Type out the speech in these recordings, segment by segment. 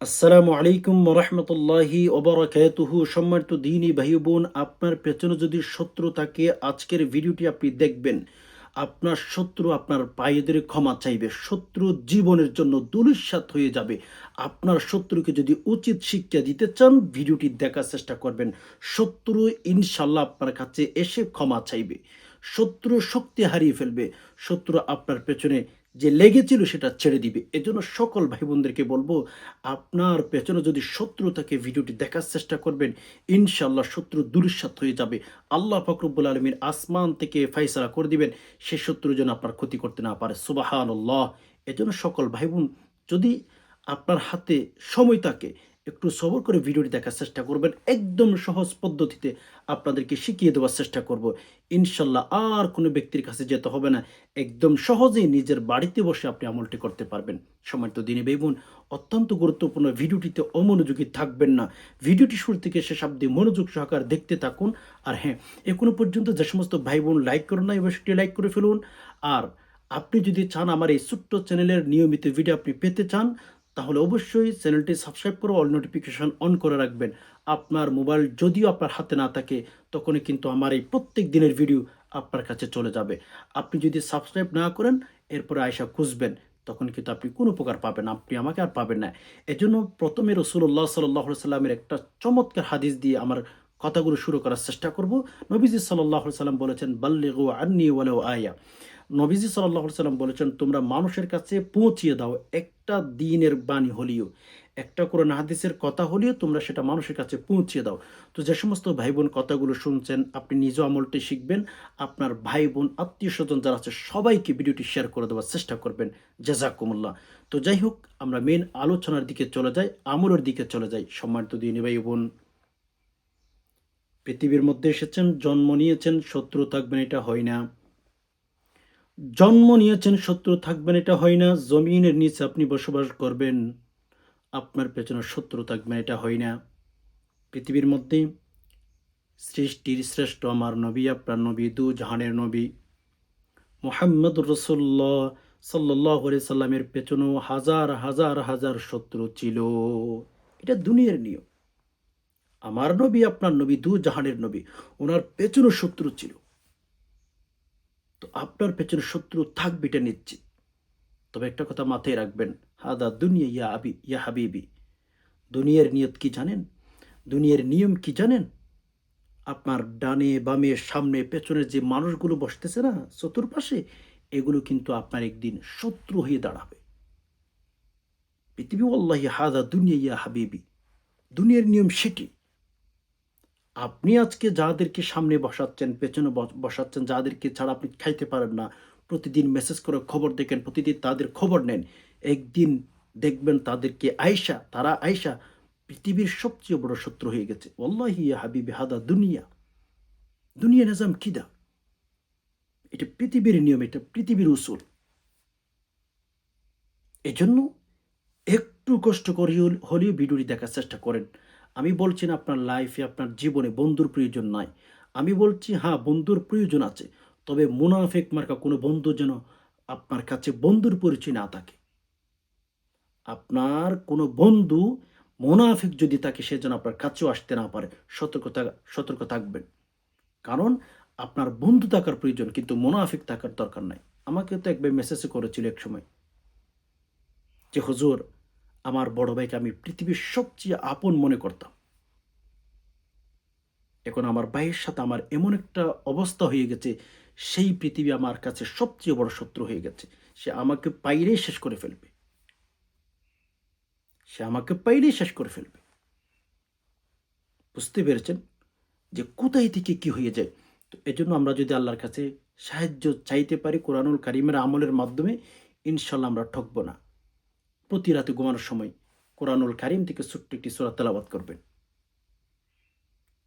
আসসালামু আলাইকুম রহমতুল্লাহি ওবরাকাতুহু। সম্মানিত দিনী ভাই বোন, আপনার পেছনে যদি শত্রু থাকে আজকের ভিডিওটি আপনি দেখবেন। আপনার শত্রু আপনার পায়ে ধরে ক্ষমা চাইবে, শত্রু জীবনের জন্য ধূলিসাৎ হয়ে যাবে। আপনার শত্রুকে যদি উচিত শিক্ষা দিতে চান ভিডিওটি দেখার চেষ্টা করবেন। শত্রু ইনশাল্লাহ আপনার কাছে এসে ক্ষমা চাইবে, শত্রু শক্তি হারিয়ে ফেলবে, শত্রু আপনার পেছনে যে লেগেছিল সেটা ছেড়ে দিবে। এজন্য সকল ভাই বোনদেরকে বলবো, আপনার পেছনে যদি শত্রু থাকে ভিডিওটি দেখার চেষ্টা করবেন। ইনশাল্লাহ শত্রু ধূলিসাৎ হয়ে যাবে। আল্লাহ পাক রব্বুল আলামিন আসমান থেকে ফায়সালা করে দিবেন, সে শত্রু যেন আপনার ক্ষতি করতে না পারে। সুবহানাল্লাহ। এজন্য সকল ভাই বোন, যদি আপনার হাতে সময় থাকে একটু সবর করে ভিডিওটি দেখার চেষ্টা করবেন। একদম সহজ পদ্ধতিতে আপনাদেরকে শিখিয়ে দেওয়ার চেষ্টা করব। ইনশাল্লাহ আর কোনো ব্যক্তির কাছে যেতে হবে না, একদম সহজেই নিজের বাড়িতে বসে আপনি আমলটি করতে পারবেন। সম্মানিত দিনী ভাই বোন, অত্যন্ত গুরুত্বপূর্ণ ভিডিওটিতে অমনোযোগী থাকবেন না। ভিডিওটি শুরু থেকে শেষ অবধি মনোযোগ সহকারে দেখতে থাকুন। আর হ্যাঁ, এখনো পর্যন্ত যে সমস্ত ভাই বোন লাইক করেন না, এবার সেটি লাইক করে ফেলুন। আর আপনি যদি চান আমার এই ছোট্ট চ্যানেলের নিয়মিত ভিডিও আপনি পেতে চান, তাহলে অবশ্যই চ্যানেলটি সাবস্ক্রাইব করে অল নোটিফিকেশন অন করে রাখবেন। আপনার মোবাইল যদিও আপনার হাতে না থাকে, তখনই কিন্তু আমার এই প্রত্যেক দিনের ভিডিও আপনার কাছে চলে যাবে। আপনি যদি সাবস্ক্রাইব না করেন, এরপরে আয়সা খুঁজবেন, তখন কিন্তু আপনি কোনো উপকার পাবেন না, আপনি আমাকে আর পাবেন না। এজন্য প্রথমে রাসূলুল্লাহ সাল্লাল্লাহু আলাইহি সাল্লামের একটা চমৎকার হাদিস দিয়ে আমার কথাগুলো শুরু করার চেষ্টা করব। নবীজি সাল্লাল্লাহু আলাইহি সাল্লাম বলেছেন, বাল্লিগু আন্নি ওয়ালাউ আয়া। নবীজি সাল্লাল্লাহু আলাইহি সাল্লাম বলেছেন, তোমরা মানুষের কাছে পৌঁছিয়ে দাও একটা দ্বীনের বাণী হলেও, একটা কোরআন হাদিসের কথা হলেও তোমরা সেটা মানুষের কাছে পৌঁছিয়ে দাও। তো যে সমস্ত ভাই বোন কথাগুলো শুনছেন, আপনি নিজ আমলটি শিখবেন, আপনার ভাই বোন আত্মীয়-স্বজন যারা আছে সবাইকে ভিডিওটি শেয়ার করে দেওয়ার চেষ্টা করবেন। জাযাকুমুল্লাহ। তো যাই হোক, আমরা মেইন আলোচনার দিকে চলে যাই, আমলের দিকে চলে যাই। সম্মানিত দিনী ভাই বোন, পৃথিবীর মধ্যে এসেছেন, জন্ম নিয়েছেন, শত্রু থাকবেন এটা হয় না। জন্ম নিয়েছেন, শত্রু থাকবেন এটা হয় না। জমিনের নিচে আপনি বসবাস করবেন, আপনার পেছনে শত্রু থাকবেন এটা হয় না। পৃথিবীর মধ্যে সৃষ্টির শ্রেষ্ঠ আমার নবী, আপনার নবী, দু জাহানের নবী মুহাম্মদুর রাসূলুল্লাহ সাল্লাল্লাহু আলাইহি সাল্লামের পেছনেও হাজার হাজার হাজার শত্রু ছিল। এটা দুনিয়ার নিয়ম। আমার নবী, আপনার নবী, দু জাহানের নবী, ওনার পেছনেও শত্রু ছিল। তো আপনার পেছনে শত্রু থাকবে এটা নিশ্চিত। তবে একটা কথা মাথায় রাখবেন, হাদা দুনিয়া ইয়া আবি ইয়া হাবিবি। দুনিয়ার নিয়ত কি জানেন? দুনিয়ার নিয়ম কি জানেন? আপনার ডানে বামে সামনে পেছনে যে মানুষগুলো বসতেছে না চতুর্পাশে, এগুলো কিন্তু আপনার একদিন শত্রু হয়ে দাঁড়াবে। পৃথিবী ওয়াল্লাহি হাদা দুনিয়া ইয়া হাবিবি। দুনিয়ার নিয়ম সেটি। আপনি আজকে যাদেরকে সামনে বসাচ্ছেন, পেছনে বসাচ্ছেন, যাদেরকে ছাড়া আপনি খাইতে পারেন না, প্রতিদিন মেসেজ করে খবর দেখেন, প্রতিদিন তাদের খবর নেন, একদিন দেখবেন তারা আয়সা পৃথিবীর সবচেয়ে বড় শত্রু হয়ে গেছে। ওয়াল্লাহি ইয়া হাবিবি হাদা দুনিয়া। দুনিয়া নিজাম কিদা, এটা পৃথিবীর নিয়ম, এটা পৃথিবীর উসুল। এজন্য একটু কষ্ট করে হলেও ভিডিওটি দেখার চেষ্টা করেন। আমি বলছি না আপনার লাইফে আপনার জীবনে বন্ধুর প্রয়োজন নাই। আমি বলছি হ্যাঁ, বন্ধুর প্রয়োজন আছে। তবে মুনাফিক মার্কা কোনো বন্ধু যেন আপনার কাছে বন্ধুর পরিচয় না থাকে। আপনার কোনো বন্ধু মুনাফিক যদি থাকে, সে যেন আপনার কাছেও আসতে না পারে। সতর্ক থাকবেন। কারণ আপনার বন্ধু থাকার প্রয়োজন, কিন্তু মুনাফিক থাকার দরকার নাই। আমাকে তো একবার মেসেজ করেছিল একসময় যে, হুজুর, আমার বড় ভাইকে আমি পৃথিবীর সবচেয়ে আপন মনে করতাম। এখন আমার ভাইয়ের সাথে আমার এমন একটা অবস্থা হয়ে গেছে, সেই পৃথিবী আমার কাছে সবচেয়ে বড় শত্রু হয়ে গেছে। সে আমাকে পাইলেই শেষ করে ফেলবে। সে আমাকে পাইলেই শেষ করে ফেলবে। বুঝতে পেরেছেন যে কোথায় থেকে কি হয়ে যায়? তো এজন্য আমরা যদি আল্লাহর কাছে সাহায্য চাইতে পারি কোরআনুল কারীমের আমলের মাধ্যমে, ইনশাআল্লাহ আমরা ঠকব না। প্রতি রাতে ঘুমানোর সময় কোরআনুল কারীম থেকে ছোট্ট একটি সূরা তেলাওয়াত করবেন।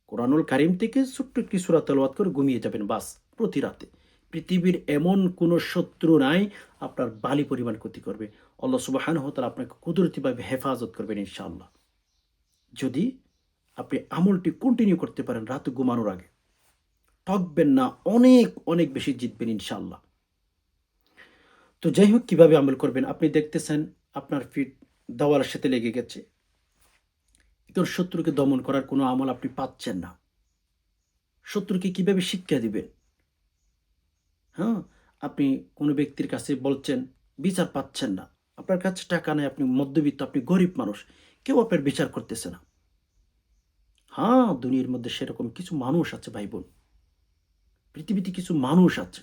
কোরআনুল কারীম থেকে ছোট্ট একটি সূরা তেলাওয়াত করে ঘুমিয়ে যাবেন বাস, প্রতি রাতে। পৃথিবীর এমন কোনো শত্রু নাই আপনার বালি পরিমাণ ক্ষতি করবে। আল্লাহ সুবহানাহু ওয়া তাআলা আপনাকে কুদরতিভাবে হেফাজত করবেন ইনশাআল্লাহ। যদি আপনি আমলটি কন্টিনিউ করতে পারেন রাতে ঘুমানোর আগে, ঠকবেন না, অনেক অনেক বেশি জিতবেন ইনশাআল্লাহ। তো যাই হোক, কিভাবে আমল করবেন? আপনি দেখতেছেন আপনার ফিট দেওয়ালের সাথে লেগে গেছে। তোর শত্রুকে দমন করার কোনো আমল আপনি পাচ্ছেন না। শত্রুকে কিভাবে শিক্ষা দিবেন? হ্যাঁ? আপনি কোনো ব্যক্তির কাছে বলছেন, বিচার পাচ্ছেন না। আপনার কাছে টাকা নাই, আপনি মধ্যবিত্ত, আপনি গরিব মানুষ। কেউ আপনার বিচার করতেছে না। হ্যাঁ, দুনিয়ার মধ্যে সেরকম কিছু মানুষ আছে ভাই-বোন। পৃথিবীতে কিছু মানুষ আছে।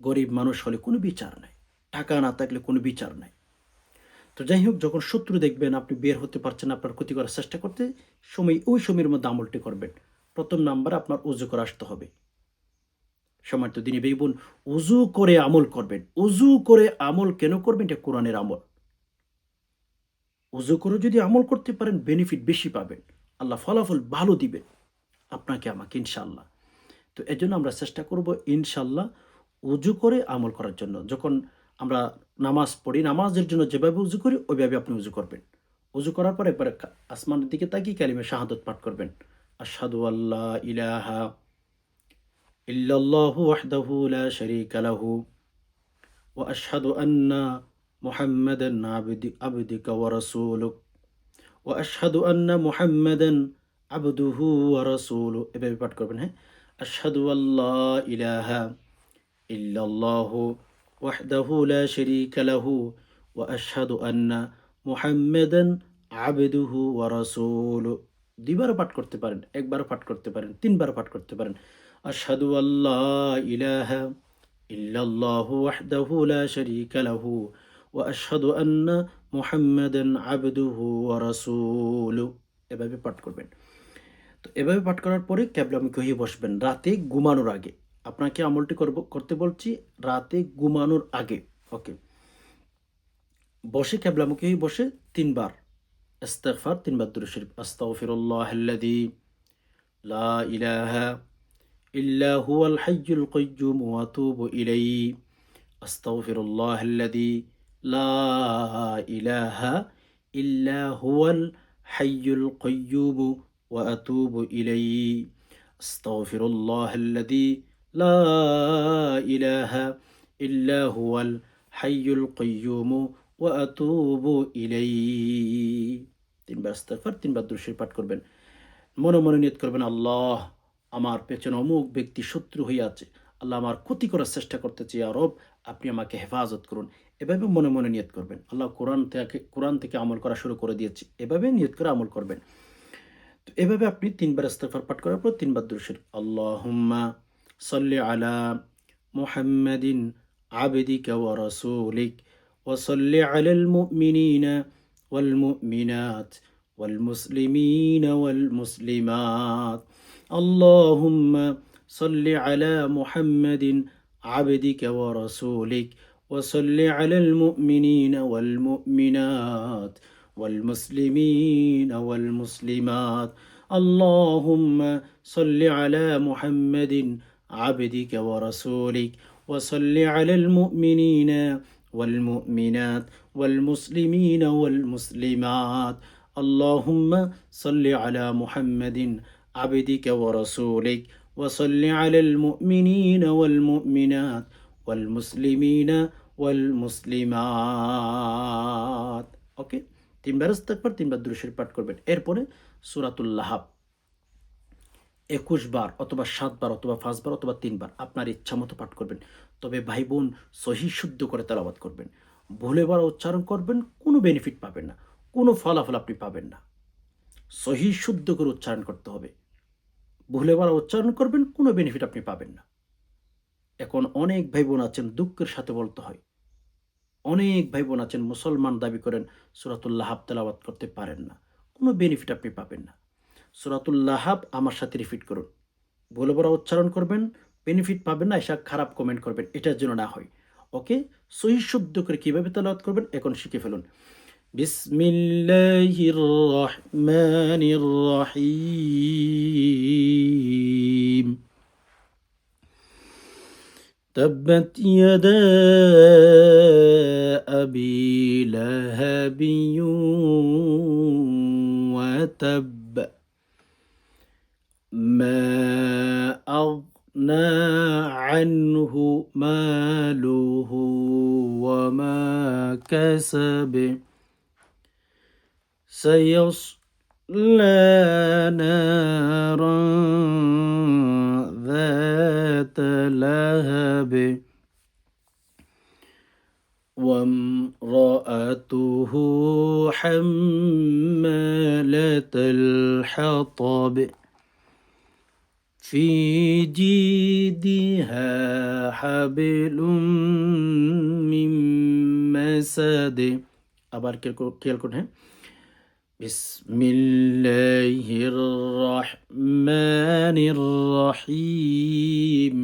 গরিব মানুষ হলে কোনো বিচার নাই। টাকা না থাকলে কোনো বিচার নাই। তো যাই হোক, যখন শত্রু দেখবেন আপনি বের হতে পারছেন না, আপনার ক্ষতি করার চেষ্টা করতে, ওই সময়ের মধ্যে আমলটি করবেন। ১ম নাম্বার আপনার ওযু করে আসতে হবে। সম্মানিত দিনী ভাই বোন, ওযু করে আমল করবেন। ওযু করে আমল কেন করবেন? এটা কোরআনের আমল। ওযু করে যদি আমল করতে পারেন বেনিফিট বেশি পাবেন। আল্লাহ ফলাফল ভালো দিবেন আপনাকে আমাকে ইনশাআল্লাহ। তো এজন্য আমরা চেষ্টা করব ইনশাআল্লাহ ওযু করে আমল করার জন্য। যখন আমরা নামাজ পড়ি, নামাজের জন্য যেভাবে ওযু করি ওইভাবে আপনি ওযু করবেন। ওযু করার পর একবারে আসমানের দিকে তাকিয়ে কালিমা শাহাদাত পাঠ করবেন। আশহাদু আল্লা ইলাহা ইল্লাল্লাহু ওয়াহদাহু লা শারীকা লাহু ওয়া আশহাদু আন্না মুহাম্মাদান আবদিকা ওয়া রাসূলুক ওয়া আশহাদু আন্না মুহাম্মাদান আবদুহু ওয়া রাসূলুহু, এভাবে পাঠ করবেন, হ্যাঁ? আশহাদু আল্লা ইলাহা ইল্লাল্লাহু ওয়াহদাহু লা শারীকা লাহু ওয়া আশহাদু আন্না মুহাম্মাদান আবদুহু ওয়া রাসূলুহু। ২ বারও পাঠ করতে পারেন, ১ বারও পাঠ করতে পারেন, ৩ বারও পাঠ করতে পারেন। আশহাদু আল্লা ইলাহা ইল্লাল্লাহু ওয়াহদাহু লা শারীকা লাহু ওয়া আশহাদু আন্না মুহাম্মাদান আবদুহু ওয়া রাসূলুহু, এভাবে পাঠ করবেন। তো এভাবে পাঠ করার পরে ক্যাবলামুখী হয়ে বসবেন রাতে ঘুমানোর আগে। আপনাকে আমলটি করতে বলছি রাতে ঘুমানোর আগে। ওকে। বসে ক্যাবলামুখী হয়ে বসে ৩ বার ইস্তেগফার, ৩ বার দুরূদ শরীফ। আস্তাগফিরুল্লাহাল্লাযী লা ইলাহা ইল্লা হুয়াল হাইয়্যুল কাইয়্যুম ওয়া আতুবু ইলাইহি। আস্তাগফিরুল্লাহাল্লাযী লা ইলাহা ইল্লা হুয়াল হাইয়্যুল কাইয়্যুম ওয়া আতুবু ইলাইহি। আস্তাগফিরুল্লাহাল্লাযী লা ইলাহা ইল্লা হুয়াল হাইয়্যুল কাইয়্যুম ওয়া আতুবু ইলাইহি। ৩ বার ইস্তেগফার, ৩ বার দুরূদ শরীফ পাঠ করবেন। মনে মনে নিয়ত করবেন, আল্লাহ আমার পেছনে অমুক ব্যক্তি শত্রু হয়ে আছে, আল্লাহ আমার ক্ষতি করার চেষ্টা করতেছে, ইয়া রব আপনি আমাকে হেফাজত করুন। এভাবে মনে মনে নিয়ত করবেন। আল্লাহ কোরআন থেকে আমল করা শুরু করে দিয়েছি, এভাবে নিয়ত করে আমল করবেন। তো এভাবে আপনি ৩ বার ইস্তেগফার পাঠ করার পর ৩ বার দুরূদ শরীফ। আল্লাহুম্মা সাল্লি আলা মুহাম্মাদিন আবদিকা ওয়া রাসূলিক ওয়া সাল্লি আলাল মুমিনিনা ওয়াল মুমিনাত ওয়াল মুসলিমিনা ওয়াল মুসলিমাত। আল্লাহুম্মা সাল্লি আলা মুহাম্মাদিন আবদিকা ওয়া রাসূলিক ওয়া সাল্লি আলাল মুমিনিনা ওয়াল মুমিনাত والمسلمين والمسلمات. اللهم صل على محمد عبدك ورسولك وصل على المؤمنين والمؤمنات والمسلمين والمسلمات. اللهم صل على محمد عبدك ورسولك وصل على المؤمنين والمؤمنات والمسلمين والمسلمات. ওকে, ৩ বার ইস্তেগফার, ৩ বার দুরূদ শরীফ পাঠ করবেন। এরপরে সূরাতুল লাহাব ২১ বার অথবা ৭ বার অথবা ৫ বার অথবা ৩ বার আপনার ইচ্ছামতো পাঠ করবেন। তবে ভাই বোন সহিহ শুদ্ধ করে তেলাওয়াত করবেন। ভুলে বা উচ্চারণ করবেন, কোনো বেনিফিট পাবেন না, কোনো ফলাফল আপনি পাবেন না। সহিহ শুদ্ধ করে উচ্চারণ করতে হবে। ভুলে বা উচ্চারণ করবেন, কোনো বেনিফিট আপনি পাবেন না। এখন অনেক ভাই বোন আছেন, দুঃখের সাথে বলতে হয়, অনেক ভাই বোন আছেন মুসলমান দাবি করেন, সূরাতুল লাহাব তেলাওয়াত করতে পারেন না, কোনো বেনিফিট আপনি পাবেন না। সূরাতুল লাহাব আমার সাথে রিপিট করুন, ভুলে পড়া উচ্চারণ করবেন, বেনিফিট পাবেন না, এসব খারাপ কমেন্ট করবেন, এটার জন্য না হয়। ওকে, সহিহ শুদ্ধ করে কিভাবে তেলাওয়াত করবেন এখন শিখে ফেলুন। বিসমিল্লাহির রহমানির রহিম। تبت يدا أبي لهب وتب ما أغنى عنه ماله وما كسب سيصلى نارا ذات لهب وامرأته حمالة الحطب في جيدها حبل من مسد আবার খেয়াল করুন হ্যাঁ بسم الله الرحمن الرحيم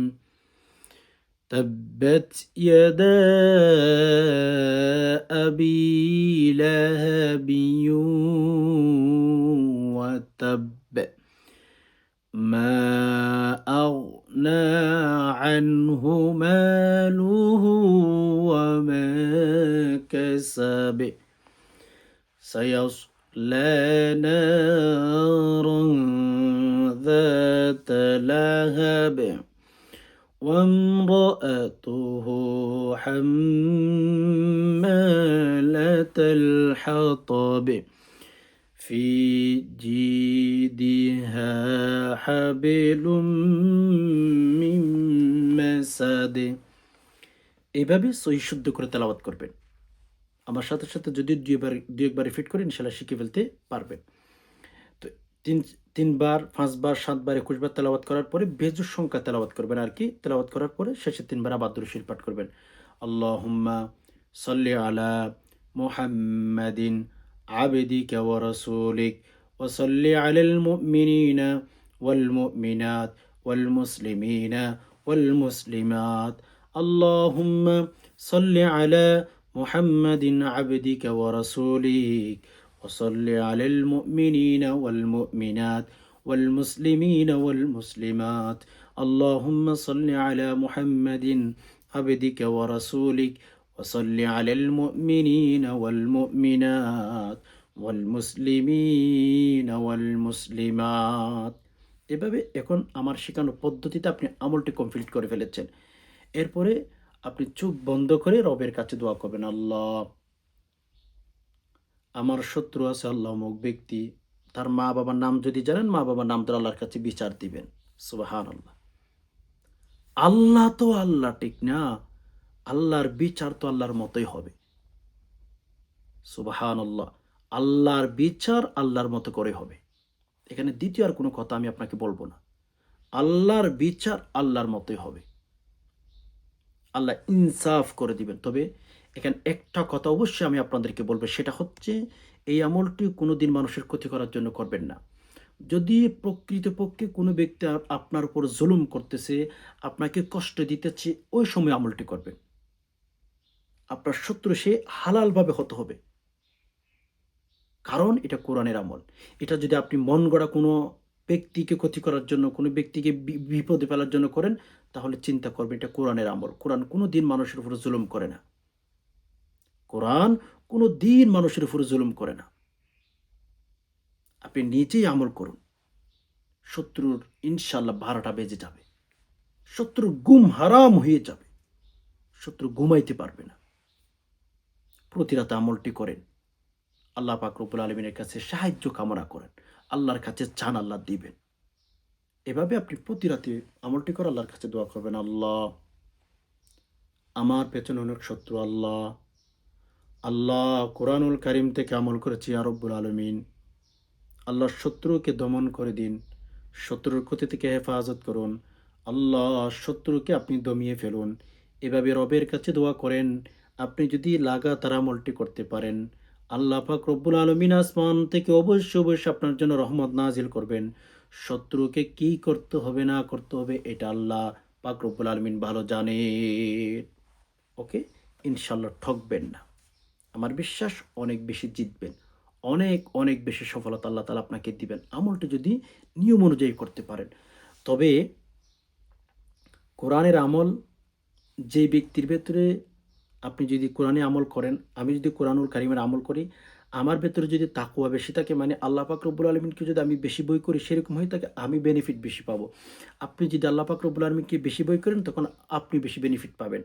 تبت يدا أبي لهب وتب ما أغنى عنه ماله وما كسب سيصلى نارا ذات لهب وامرأته حمالة الحطب في جيدها حبل من مسد এইভাবে সহি শুদ্ধ করে তেলাওয়াত করবেন। আমার সাথে সাথে যদি দুই একবার রিপিট করে ইনশাআল্লাহ শিখে ফেলতে পারবেন। তো তিনবার 5 বার 7 বার 21 বার তেলাওয়াত করার পরে বেজুর সংখ্যা তেলাওয়াত করবেন আর কি। তেলাওয়াত করার পরে শেষে 3 বার আবার দুরূদ শরীফ পাঠ করবেন। আল্লাহুম্মা সাল্লি আলা মুহাম্মাদিন আবদিকা ওয়া রাসূলিক ওয়া সাল্লি আলাল মুমিনিনা ওয়াল মুমিনাত ওয়াল মুসলিমিনা ওয়াল মুসলিমাত আল্লাহুম্মা সাল্লি আলা মুহাম্মাদিন আবদিকা ওয়া রাসূলিক وصل على المؤمنين والمؤمنات والمسلمين والمسلمات اللهم صل على محمد عبدك ورسولك وصل على المؤمنين والمؤمنات والمسلمين والمسلمات এভাবে এখন আমার শেখানো পদ্ধতিতে আপনি আমলটি কমপ্লিট করে ফেলেছেন। এরপরে আপনি চোখ বন্ধ করে রবের কাছে দোয়া করবেন। আল্লাহ, আমার শত্রু আছে আল্লাহ অমুক ব্যক্তি, তার মা বাবার নাম যদি জানেন মা বাবার নাম ধরে আল্লাহর কাছে বিচার দিবেন। সুবহানাল্লাহ। আল্লাহ তো আল্লাহ, ঠিক না? আল্লাহর বিচার তো আল্লাহর মতোই হবে। সুবহানাল্লাহ। আল্লাহর বিচার আল্লাহর মতো করে হবে। এখানে দ্বিতীয় আর কোনো কথা আমি আপনাকে বলবো না। আল্লাহর বিচার আল্লাহর মতোই হবে। আল্লাহ ইনসাফ করে দিবেন। তবে এখানে একটা কথা অবশ্যই আমি আপনাদেরকে বলবো, সেটা হচ্ছে এই আমলটি কোনোদিন মানুষের ক্ষতি করার জন্য করবেন না। যদি প্রকৃতপক্ষে কোনো ব্যক্তি আপনার উপর জুলুম করতেছে, আপনাকে কষ্ট দিতেছে, ওই সময় আমলটি করবেন। আপনার শত্রু সে হালালভাবে হতে হবে, কারণ এটা কোরআনের আমল। এটা যদি আপনি মন গড়া কোনো ব্যক্তিকে ক্ষতি করার জন্য, কোনো ব্যক্তিকে বিপদে ফেলার জন্য করেন, তাহলে চিন্তা করবেন এটা কোরআনের আমল। কোরআন কোনো দিন মানুষের উপর জুলুম করে না। কোরআন কোনো দিন মানুষের উপর জুলুম করে না। আপনি নিজেই আমল করুন, শত্রুর ইনশাল্লাহ 12টা বেজে যাবে, শত্রুর ঘুম হারাম হয়ে যাবে, শত্রু ঘুমাইতে পারবে না। প্রতি রাতে আমলটি করেন, আল্লাহ পাক রব্বুল আলামিনের কাছে সাহায্য কামনা করেন, আল্লাহর কাছে চান, আল্লাহ দিবেন। এভাবে আপনি প্রতি রাতে আমলটি করে আল্লাহর কাছে দোয়া করবেন। আল্লাহ, আমার পেছনে অনেক শত্রু, আল্লাহ আল্লাহ কোরআনুল কারীম থেকে আমল করেছি ইয়া রব্বুল আলামিন, আল্লাহ শত্রুকে দমন করে দিন, শত্রুর ক্ষতি থেকে হেফাজত করুন, আল্লাহ শত্রুকে আপনি দমিয়ে ফেলুন। এভাবে রবের কাছে দোয়া করেন। আপনি যদি লাগাতার আমলটি করতে পারেন, আল্লাহ পাক রব্বুল আলামিন আসমান থেকে অবশ্যই অবশ্যই আপনার জন্য রহমত নাজিল করবেন। শত্রুকে কি করতে হবে না করতে হবে এটা আল্লাহ পাক রব্বুল আলামিন ভালো জানে। ওকে, ইনশাল্লাহ ঠকবেন না। আমার বিশ্বাস অনেক বেশি জিতবেন, অনেক অনেক বেশি সফলতা আল্লাহ তাআলা আপনাকে দিবেন, আমলটি যদি নিয়ম অনুযায়ী করতে পারেন। তবে কোরআনের আমল যে ব্যক্তির ভেতরে আপনি যদি কোরআনে আমল করেন, আমি যদি কোরআনুল কারীমের আমল করি, আমার ভেতরে যদি তাকওয়া বেশি থাকে, মানে আল্লাহ পাক রব্বুল আলামিনকে যদি আমি বেশি ভয় করি সেরকম হয়ে থাকে, আমি বেনিফিট বেশি পাবো। আপনি যদি আল্লাহ পাক রব্বুল আলামিনকে বেশি ভয় করেন তখন আপনি বেশি বেনিফিট পাবেন।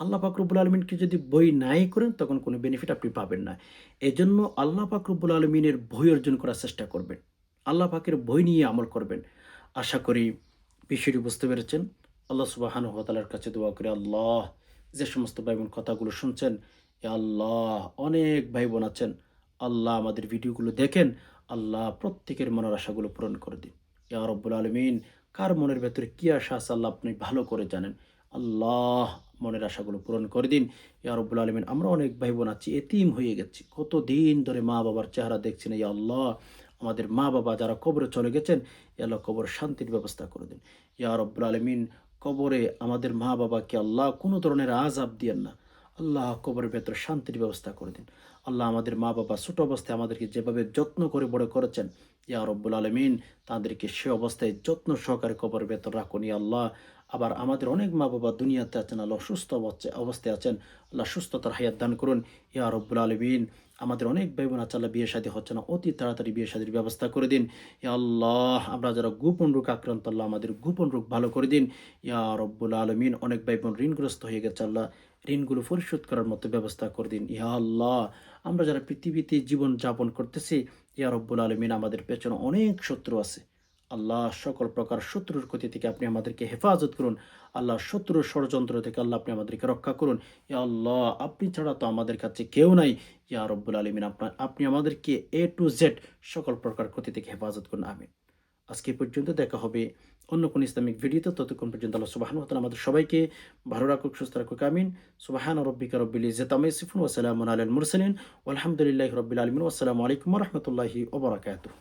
আল্লাহ পাক রব্বুল আলামিনকে যদি ভয় নাই করেন তখন কোনো বেনিফিট আপনি পাবেন না। এজন্য আল্লাহ পাক রব্বুল আলামিনের ভয় অর্জন করার চেষ্টা করবেন। আল্লাহ পাকের ভয় নিয়ে আমল করবেন। আশা করি বিষয়টি বুঝতে পেরেছেন। আল্লাহ সুবহানাহু ওয়া তাআলার কাছে দোয়া করি, আল্লাহ যে সমস্ত ভাই বোন কথাগুলো শুনছেন, এ আল্লাহ অনেক ভাই বোন আছেন, আল্লাহ আমাদের ভিডিওগুলো দেখেন, আল্লাহ প্রত্যেকের মনের আশাগুলো পূরণ করে দিন। ইয়া রব্বুল আলামিন, কার মনের ভেতরে কি আশা আছে আল্লাহ আপনি ভালো করে জানেন। আল্লাহ মনের আশাগুলো পূরণ করে দিন। ইয়া রব্বুল আলামিন, আমরা অনেক ভাই বোন আছি, এতিম হয়ে গেছি। কতদিন ধরে মা বাবার চেহারা দেখছি না। ইয়া আল্লাহ, আমাদের মা বাবা যারা কবরে চলে গেছেন, ইয়া আল্লাহ কবরে শান্তির ব্যবস্থা করে দিন। ইয়া রব্বুল আলামিন, কবরে আমাদের মা বাবাকে আল্লাহ কোনো ধরনের আযাব দিয়েন না। আল্লাহ কবরের ভেতরে শান্তির ব্যবস্থা করে দিন। আল্লাহ আমাদের মা বাবা ছোট অবস্থায় আমাদেরকে যেভাবে যত্ন করে বড় করেছেন, ইয়া রব্বুল আলামিন তাদেরকে সে অবস্থায় যত্ন সহকারে কবরের ভেতর রাখুন ইয়া আল্লাহ। আবার আমাদের অনেক মা বাবা দুনিয়াতে আছেন, আল্লাহ অসুস্থ অবস্থায় আছেন, আল্লাহ সুস্থতার হায়াত দান করুন ইয়া রব্বুল আলামিন। আমাদের অনেক ভাই বোন আছে, আল্লাহ বিয়ে শাদী হচ্ছে না, অতি তাড়াতাড়ি বিয়ে শাদীর ব্যবস্থা করে দিন ইয়া আল্লাহ। আমরা যারা গোপন রোগ আক্রান্ত, আল্লাহ আমাদের গোপন রোগ ভালো করে দিন ইয়া রব্বুল আলামিন। অনেক ভাই বোন ঋণগ্রস্ত হয়ে গেছে, আল্লাহ ঋণগুলো পরিশোধ করার মতো ব্যবস্থা করে দিন ইয়া আল্লাহ। আমরা যারা পৃথিবীতে জীবন যাপন করতেছি, ইয়া রব্বুল আলামিন আমাদের পেছনে অনেক শত্রু আছে, আল্লাহ সকল প্রকার শত্রুর ক্ষতি থেকে আপনি আমাদেরকে হেফাজত করুন। আল্লাহ শত্রুর ষড়যন্ত্র থেকে আল্লাহ আপনি আমাদেরকে রক্ষা করুন ইয়া আল্লাহ। আপনি ছাড়া তো আমাদের কাছে কেউ নাই ইয়া রব্বুল আলামিন। আপনি আমাদেরকে A to Z সকল প্রকার ক্ষতি থেকে হেফাজত করুন, আমিন। আজকে এই পর্যন্ত, দেখা হবে অন্য কোনো ইসলামিক ভিডিওতে। ততক্ষণ পর্যন্ত আল্লাহ সুবহানাহু ওয়া তাআলা আমাদের সবাইকে ভালো রাখুক, সুস্থ রাখুক, আমিন। সুবহান রাব্বিকা রাব্বিল ইজ্জাতি আম্মা ইয়াসিফুন ওয়া সালামুন আলাল মুরসালিন ওয়ালহামদুলিল্লাহি রাব্বিল আলামিন। ওয়াসসালামু আলাইকুম ওয়া রাহমাতুল্লাহি ওয়া বারাকাতুহু।